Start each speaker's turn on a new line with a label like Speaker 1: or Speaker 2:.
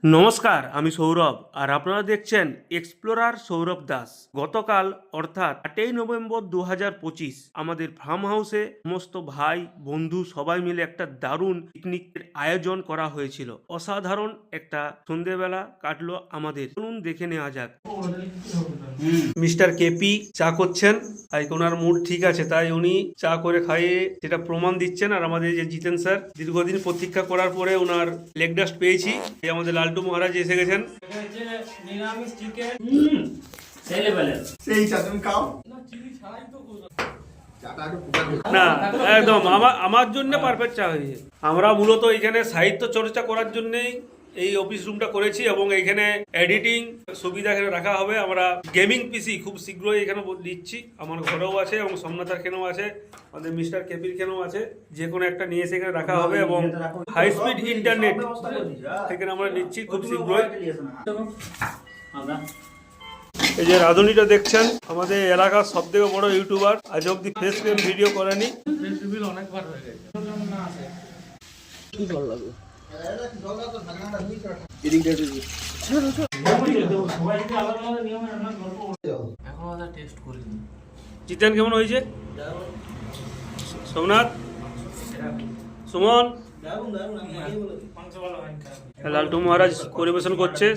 Speaker 1: নমস্কার, আমি সৌরভ আর আপনারা দেখছেন এক্সপ্লোরার সৌরভ দাস। গতকাল অর্থাৎ 8ই নভেম্বর 2025 আমাদের ফার্ম হাউসে সমস্ত ভাই বন্ধু সবাই মিলে একটা দারুণ পিকনিকের আয়োজন করা হয়েছিল। অসাধারণ একটা সন্ধেবেলা কাটলো আমাদের। চলুন দেখে নেওয়া যাক। মিস্টার কেপি চা করছেন, তাই ওনার মুড ঠিক আছে, তাই উনি চা করে খাইয়ে সেটা প্রমাণ দিচ্ছেন। আর আমাদের যে জিতেন স্যার দীর্ঘদিন প্রতীক্ষা করার পরে ওনার লেগ ডাস্ট পেয়েছি। এই আমাদের লালটু মহারাজ এসে গেছেন।
Speaker 2: নিরামিষ চিকেন
Speaker 1: না একদম আমার জন্য পারফেক্ট চা হয়েছে। আমরা মূলত এখানে সাহিত্য চর্চা করার জন্যই এই অফিস রুমটা করেছি এবং এইখানে এডিটিং সুবিধা এখানে রাখা হবে। আমরা গেমিং পিসি খুব শীঘ্রই এখানে দিচ্ছি। আমার ঘরেও আছে এবং সোমনাথার কেনেও আছে, আমাদের মিস্টার কেপির কেনেও আছে। যে কোনো একটা নিয়ে এসে এখানে রাখা হবে এবং হাই স্পিড ইন্টারনেট এখানে আমরা নিচ্ছি খুব শীঘ্রই। এই যে রাধুনিটা দেখছেন, আমাদের এলাকার সব থেকে বড় ইউটিউবার, আজ অব্দি ফেস ক্যাম ভিডিও করেনি।
Speaker 2: অনেকবার হয়ে গেছে।
Speaker 1: জিতেন কেমন হয়েছে? সোমনাথ, সুমন, লালটু মহারাজ পরিবেশন করছে।